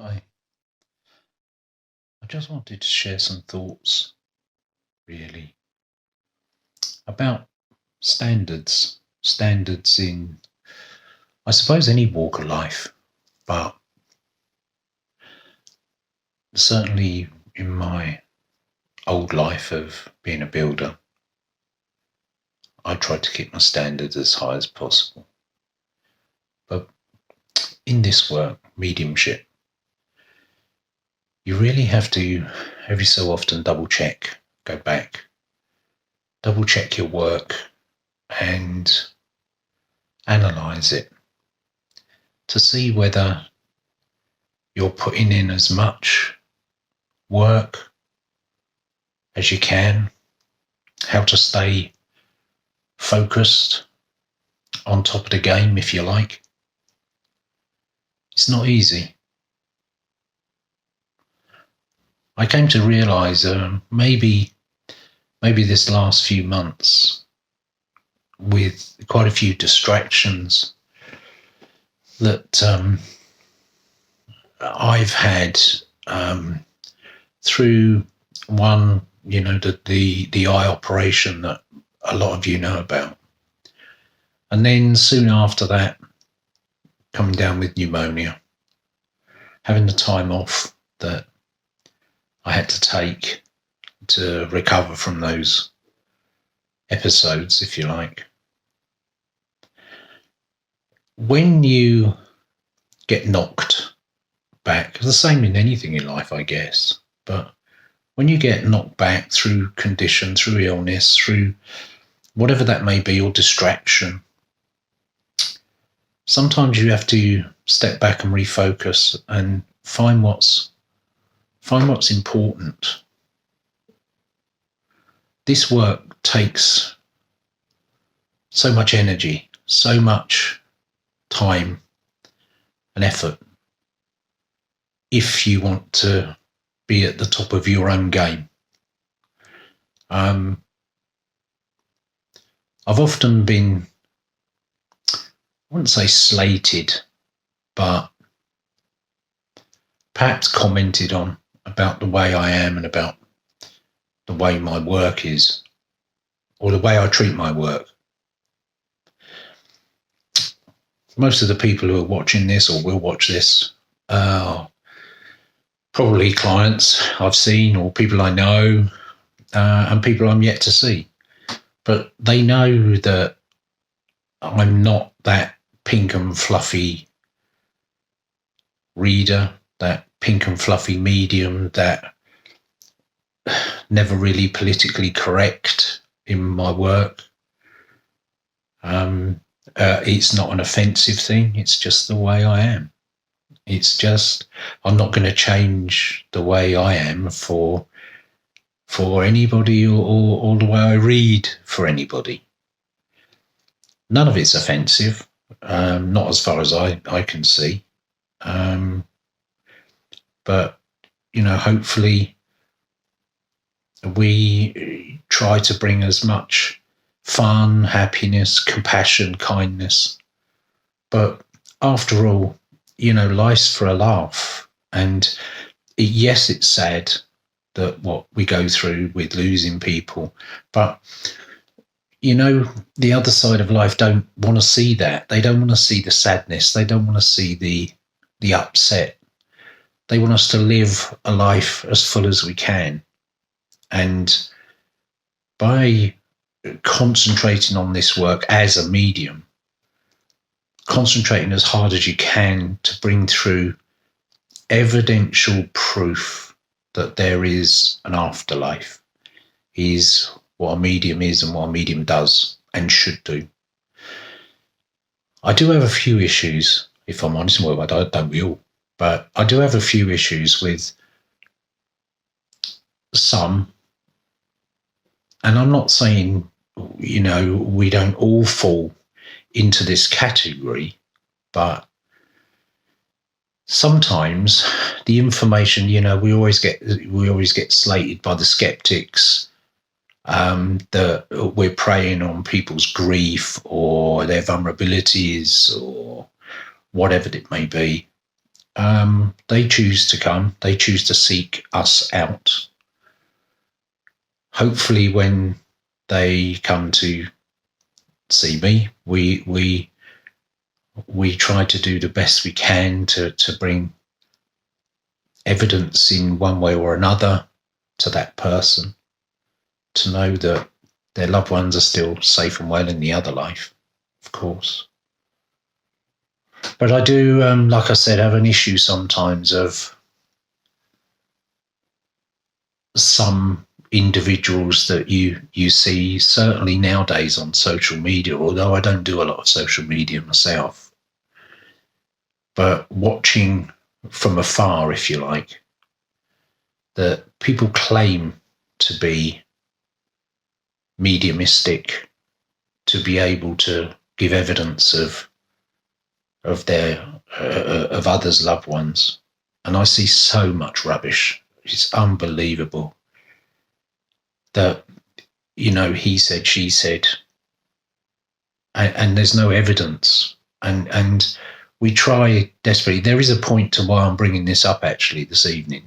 Hi. I just wanted to share some thoughts, really, about standards. Standards in, I suppose, any walk of life, but certainly in my old life of being a builder, I tried to keep my standards as high as possible. But in this work, mediumship, you really have to, every so often, double check, go back, double check your work and analyze it to see whether you're putting in as much work as you can, how to stay focused, on top of the game, if you like. It's not easy. I came to realise maybe this last few months, with quite a few distractions that I've had through one, the eye operation that a lot of you know about, and then soon after that, coming down with pneumonia, having the time off that I had to take to recover from those episodes, if you like. When you get knocked back, the same in anything in life, I guess, but when you get knocked back through condition, through illness, through whatever that may be, or distraction, sometimes you have to step back and refocus and find what's important. This work takes so much energy, so much time and effort if you want to be at the top of your own game. I've often been, I wouldn't say slated, but perhaps commented on about the way I am and about the way my work is, or the way I treat my work. Most of the people who are watching this or will watch this are probably clients I've seen, or people I know, and people I'm yet to see. But they know that I'm not that pink and fluffy reader, that pink and fluffy medium, that never really politically correct in my work. It's not an offensive thing. It's just the way I am. It's just, I'm not going to change the way I am for anybody, or the way I read for anybody. None of it's offensive, not as far as I can see. But, hopefully we try to bring as much fun, happiness, compassion, kindness. But after all, life's for a laugh. And yes, it's sad that what we go through with losing people, but the other side of life don't want to see that. They don't want to see the sadness. They don't want to see the upset. They want us to live a life as full as we can. And by concentrating on this work as a medium, concentrating as hard as you can to bring through evidential proof that there is an afterlife, is what a medium is and what a medium does and should do. I do have a few issues, if I'm honest. Well, don't we all? But I do have a few issues with some, and I'm not saying, we don't all fall into this category, but sometimes the information, we always get slated by the skeptics, that we're preying on people's grief or their vulnerabilities or whatever it may be. They choose to come. They choose to seek us out. Hopefully, when they come to see me, we try to do the best we can to bring evidence in one way or another to that person, to know that their loved ones are still safe and well in the other life, of course. But I do, like I said, have an issue sometimes of some individuals that you see, certainly nowadays on social media, although I don't do a lot of social media myself, but watching from afar, if you like, that people claim to be mediumistic, to be able to give evidence of their of others' loved ones, and I see so much rubbish. It's unbelievable that, he said, she said, and there's no evidence, and we try desperately. There is a point to why I'm bringing this up actually this evening.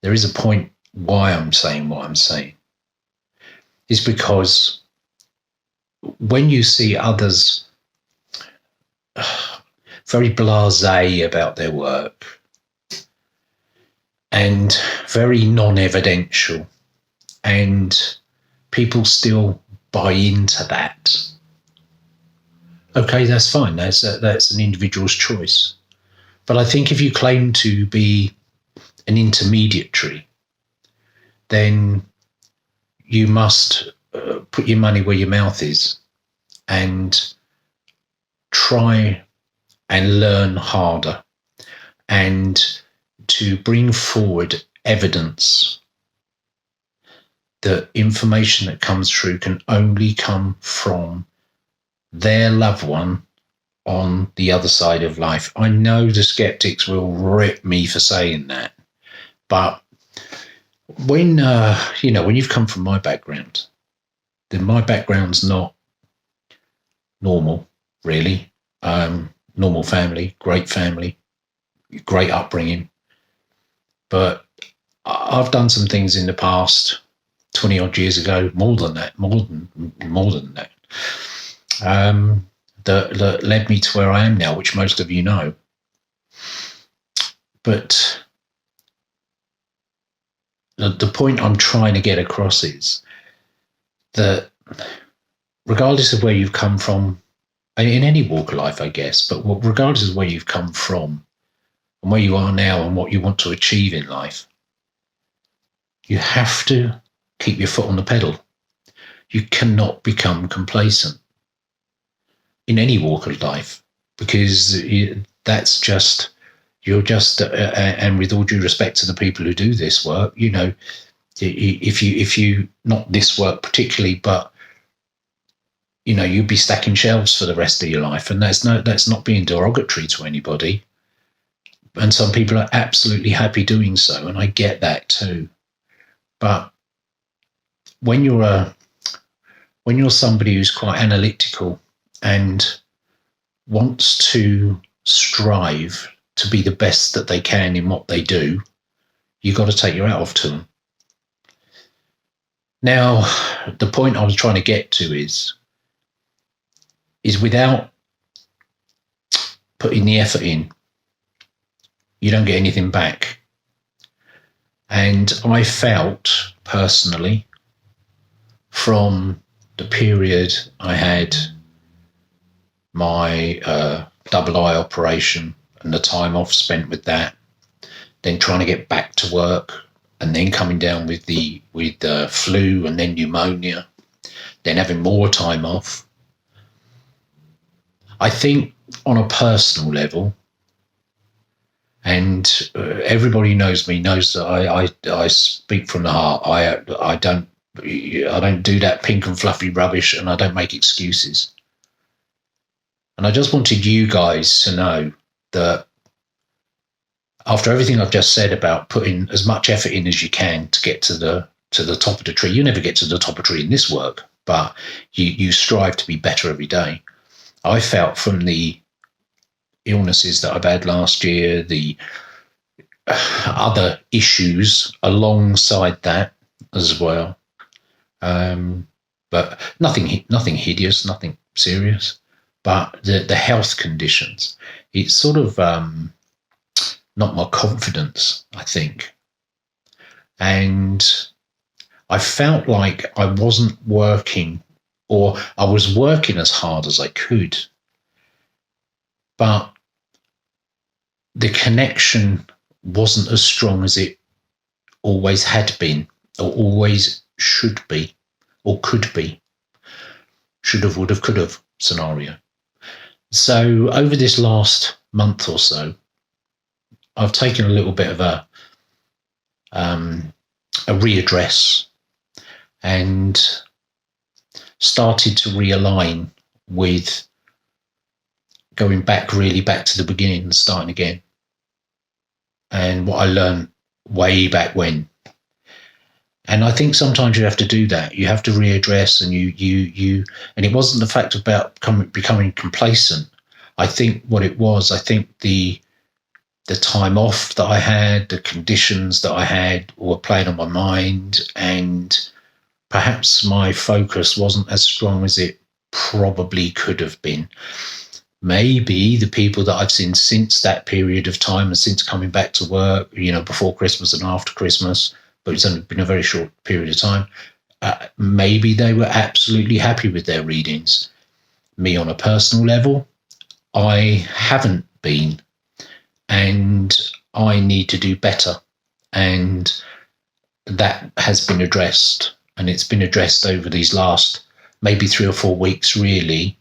There is a point why I'm saying what I'm saying. Is because when you see others very blasé about their work and very non-evidential, and people still buy into that, okay, that's fine. That's an individual's choice. But I think if you claim to be an intermediary, then you must put your money where your mouth is and try and learn harder and to bring forward evidence that information that comes through can only come from their loved one on the other side of life. I know the skeptics will rip me for saying that, but when you've come from my background, then my background's not normal, really. Normal family, great upbringing. But I've done some things in the past, 20 odd years ago, more than that, that led me to where I am now, which most of you know. But the point I'm trying to get across is that regardless of where you've come from, in any walk of life, I guess, but regardless of where you've come from and where you are now and what you want to achieve in life, you have to keep your foot on the pedal. You cannot become complacent in any walk of life, because that's just, and with all due respect to the people who do this work, if you not this work particularly, but you'd be stacking shelves for the rest of your life, and that's not being derogatory to anybody. And some people are absolutely happy doing so, and I get that too. But when you're somebody who's quite analytical and wants to strive to be the best that they can in what they do, you've got to take your hat off to them. Now, the point I was trying to get to is without putting the effort in, you don't get anything back. And I felt personally, from the period I had my double eye operation and the time off spent with that, then trying to get back to work, and then coming down with the flu and then pneumonia, then having more time off. I think on a personal level, and everybody who knows me knows that I speak from the heart. I don't do that pink and fluffy rubbish, and I don't make excuses. And I just wanted you guys to know that after everything I've just said about putting as much effort in as you can to get to the top of the tree, you never get to the top of the tree in this work, but you strive to be better every day. I felt from the illnesses that I've had last year, the other issues alongside that as well. But nothing hideous, nothing serious. But the health conditions, it's sort of not my confidence, I think. And I felt like I wasn't working, or I was working as hard as I could, but the connection wasn't as strong as it always had been, or always should be, or could be. Should have, would have, could have scenario. So over this last month or so, I've taken a little bit of a readdress and started to realign with going back to the beginning and starting again. And what I learned way back when. And I think sometimes you have to do that. You have to readdress, and you and it wasn't the fact about becoming complacent. I think what it was, I think the time off that I had, the conditions that I had were playing on my mind, and perhaps my focus wasn't as strong as it probably could have been. Maybe the people that I've seen since that period of time and since coming back to work, before Christmas and after Christmas, but it's only been a very short period of time, maybe they were absolutely happy with their readings. Me, on a personal level, I haven't been, and I need to do better. And that has been addressed, and it's been addressed over these last maybe 3 or 4 weeks, really,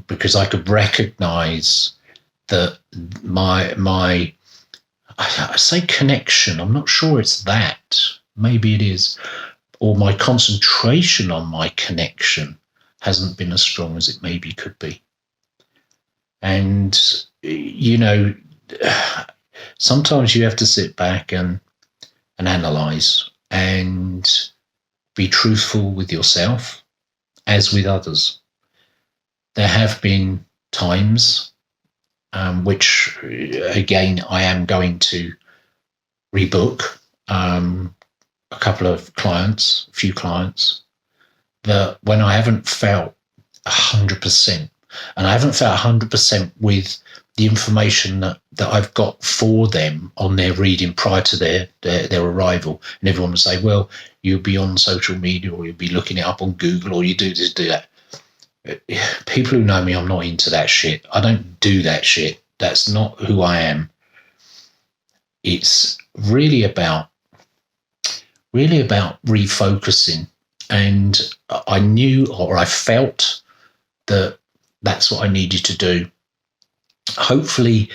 because I could recognize that my I say connection, I'm not sure it's that, maybe it is, or my concentration on my connection hasn't been as strong as it maybe could be. And, sometimes you have to sit back and analyze and be truthful with yourself as with others. There have been times which, again, I am going to rebook a few clients, that when I haven't felt 100%, and I haven't felt 100% with the information that I've got for them on their reading prior to their arrival. And everyone will say, well, you'll be on social media, or you'll be looking it up on Google, or you do this, do that. People who know me, I'm not into that shit. I don't do that shit. That's not who I am. It's really about refocusing. And I knew, or I felt, that that's what I needed to do. Hopefully,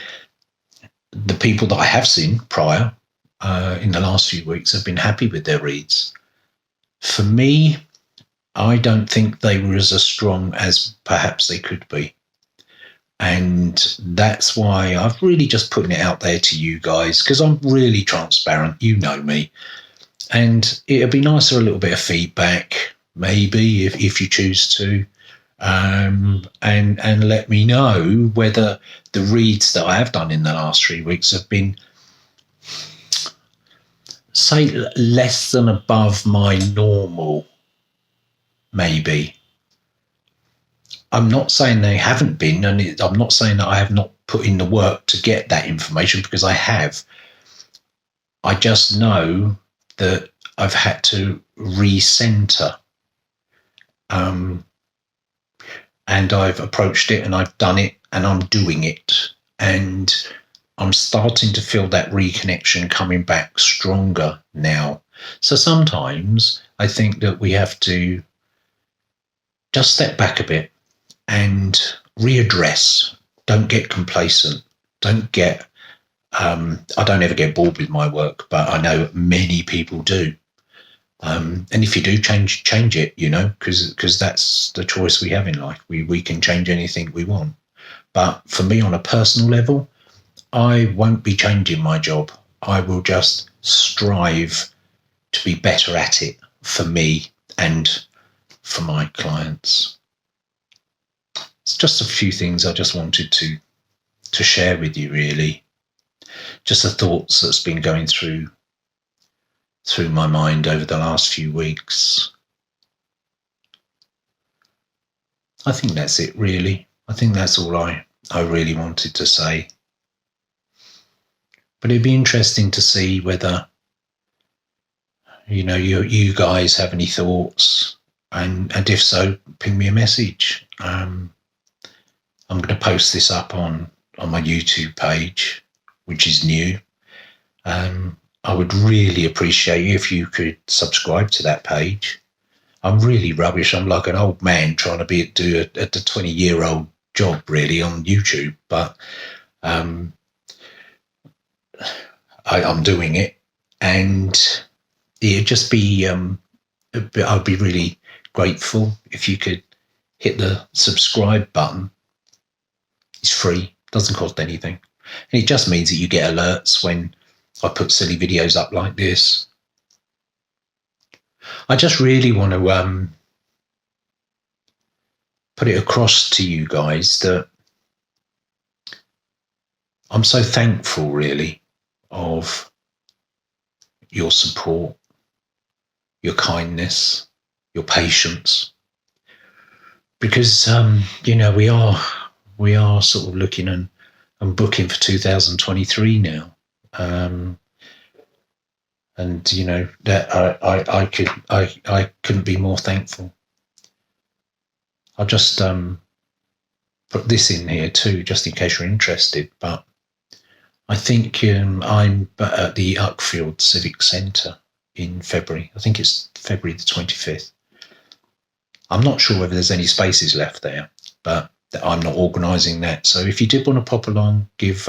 the people that I have seen prior in the last few weeks have been happy with their reads. For me, I don't think they were as strong as perhaps they could be. And that's why I've really just putting it out there to you guys, because I'm really transparent. You know me. And it'd be nice for a little bit of feedback, maybe, if you choose to. And let me know whether the reads that I have done in the last 3 weeks have been, say, less than above my normal. Maybe. I'm not saying they haven't been, and I'm not saying that I have not put in the work to get that information, because I have. I just know that I've had to recenter. And I've approached it, and I've done it, and I'm doing it. And I'm starting to feel that reconnection coming back stronger now. So sometimes I think that we have to just step back a bit and readdress. Don't get complacent. Don't get, I don't ever get bored with my work, but I know many people do. And if you do, change it, because that's the choice we have in life. We can change anything we want. But for me, on a personal level, I won't be changing my job. I will just strive to be better at it for me and for my clients. It's just a few things I just wanted to to share with you, really. Just the thoughts that's been going through my mind over the last few weeks. I think that's it, really. I think that's all I really wanted to say. But it'd be interesting to see whether, you guys have any thoughts, and if so, ping me a message. I'm going to post this up on my YouTube page, which is new. I would really appreciate you if you could subscribe to that page. I'm really rubbish. I'm like an old man trying to do a 20-year-old job, really, on YouTube. But I'm doing it, and it'd just be I'd be really grateful if you could hit the subscribe button. It's free, doesn't cost anything, and it just means that you get alerts when I put silly videos up like this. I just really want to put it across to you guys that I'm so thankful, really, of your support, your kindness, your patience, because we are sort of looking and booking for 2023 now, and that I couldn't be more thankful. I'll just put this in here too, just in case you're interested. But I think I'm at the Uckfield Civic Centre in February. I think it's February the 25th. I'm not sure whether there's any spaces left there, but I'm not organising that. So if you did want to pop along, give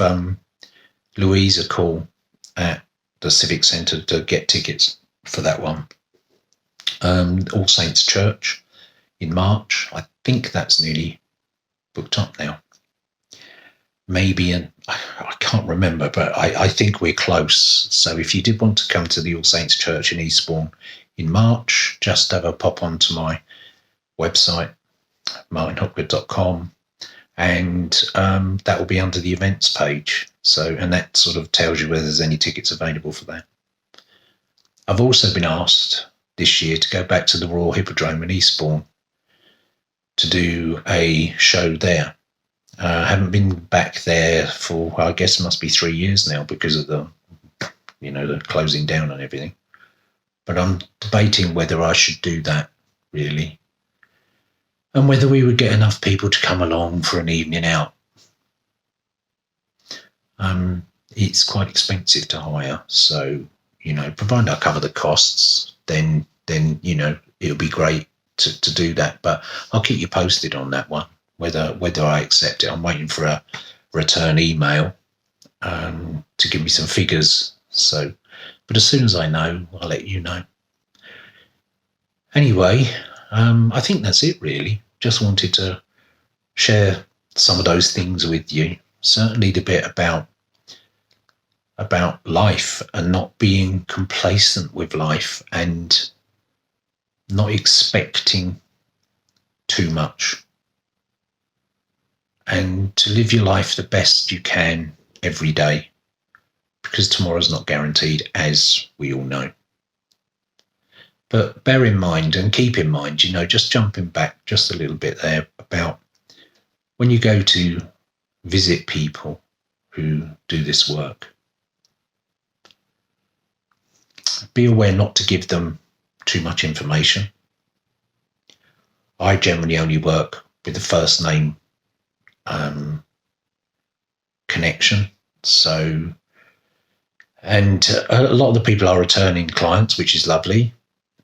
Louise a call at the Civic Centre to get tickets for that one. All Saints Church in March. I think that's nearly booked up now. Maybe, I can't remember, but I think we're close. So if you did want to come to the All Saints Church in Eastbourne in March, just have a pop onto my website, martinhopgood.com, and that will be under the events page. So, and that sort of tells you whether there's any tickets available for that. I've also been asked this year to go back to the Royal Hippodrome in Eastbourne to do a show there. I haven't been back there for, I guess it must be 3 years now because of the closing down and everything. But I'm debating whether I should do that, really, and whether we would get enough people to come along for an evening out. It's quite expensive to hire, so provided I cover the costs, then it'll be great to do that. But I'll keep you posted on that one, whether I accept it. I'm waiting for a return email to give me some figures. So, but as soon as I know, I'll let you know. Anyway, I think that's it, really. Just wanted to share some of those things with you. Certainly the bit about life and not being complacent with life and not expecting too much, and to live your life the best you can every day, because tomorrow's not guaranteed, as we all know. But bear in mind and keep in mind, just jumping back just a little bit there, about when you go to visit people who do this work, be aware not to give them too much information. I generally only work with the first name connection. So, and a lot of the people are returning clients, which is lovely,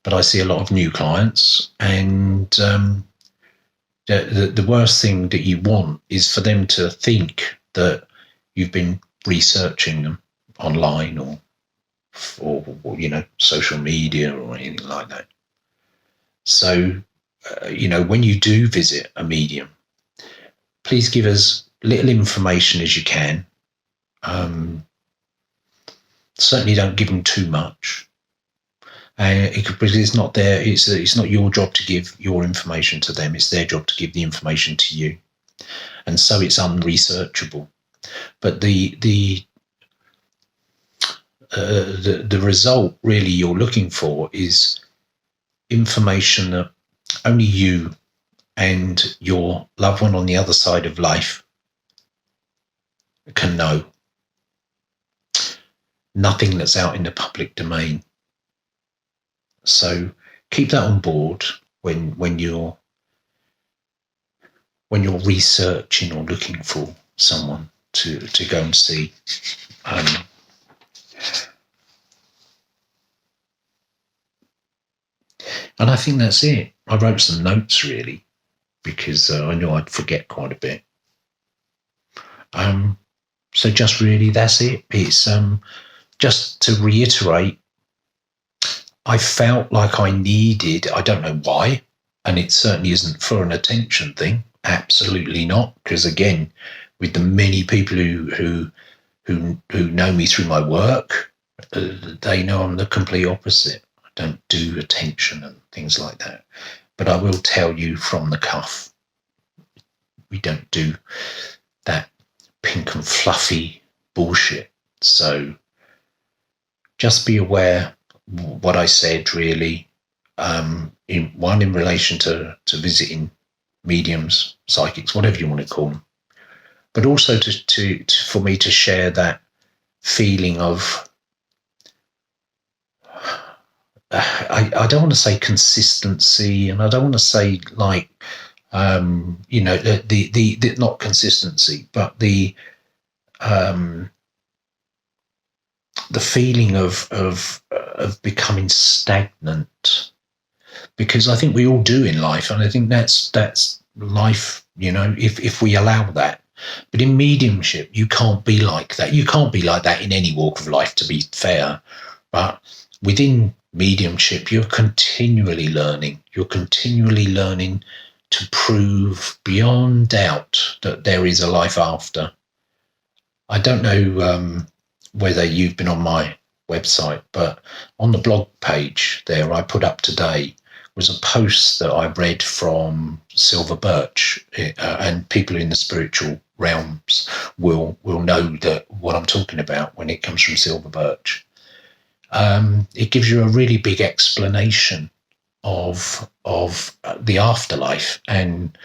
but I see a lot of new clients, and the worst thing that you want is for them to think that you've been researching them online or social media or anything like that. So, when you do visit a medium, please give as little information as you can. Certainly don't give them too much. Because it's not it's not your job to give your information to them. It's their job to give the information to you. And so it's unresearchable. But the result really you're looking for is information that only you and your loved one on the other side of life can know. Nothing that's out in the public domain. So keep that on board when you're researching or looking for someone to go and see. And I think that's it. I wrote some notes really because I knew I'd forget quite a bit. So just really that's it. It's just to reiterate, I felt like I needed, I don't know why, and it certainly isn't for an attention thing. Absolutely not. Because again, with the many people who know me through my work, they know I'm the complete opposite. I don't do attention and things like that. But I will tell you from the cuff, we don't do that pink and fluffy bullshit. So just be aware what I said really, in relation to visiting mediums, psychics, whatever you want to call them, but also to for me to share that feeling of I don't want to say consistency, and I don't want to say like the not consistency, but the feeling of becoming stagnant, because I think we all do in life, and I think that's life, if we allow that. But in mediumship, you can't be like that. You can't be like that in any walk of life, to be fair. But within mediumship, you're continually learning. You're continually learning to prove beyond doubt that there is a life after. I don't know whether you've been on my website, but on the blog page there, I put up today was a post that I read from Silver Birch, and people in the spiritual realms will know that what I'm talking about when it comes from Silver Birch. It gives you a really big explanation of the afterlife and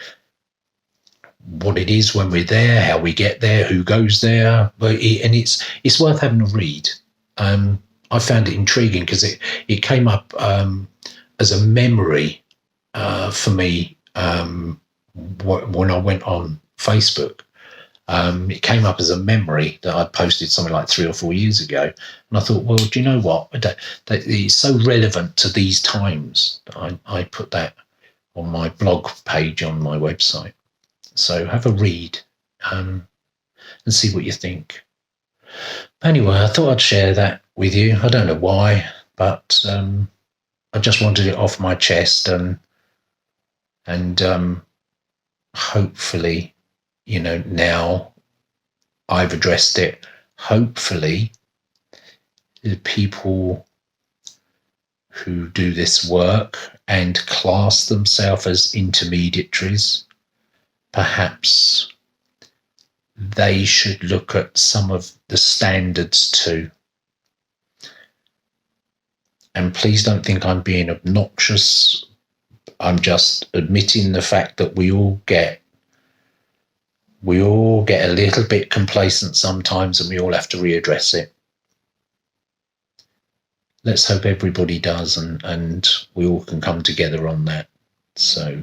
what it is when we're there, how we get there, who goes there. And it's worth having a read. I found it intriguing because it came up as a memory for me when I went on Facebook. It came up as a memory that I'd posted something like 3 or 4 years ago. And I thought, well, do you know what? That it's so relevant to these times that I put that on my blog page on my website. So have a read and see what you think. Anyway, I thought I'd share that with you. I don't know why, but I just wanted it off my chest, and hopefully, now I've addressed it. Hopefully, the people who do this work and class themselves as intermediaries, perhaps they should look at some of the standards too. And please don't think I'm being obnoxious. I'm just admitting the fact that we all get a little bit complacent sometimes, and we all have to readdress it. Let's hope everybody does, and we all can come together on that. So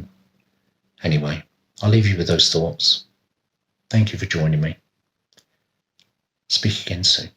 anyway, I'll leave you with those thoughts. Thank you for joining me. Speak again soon.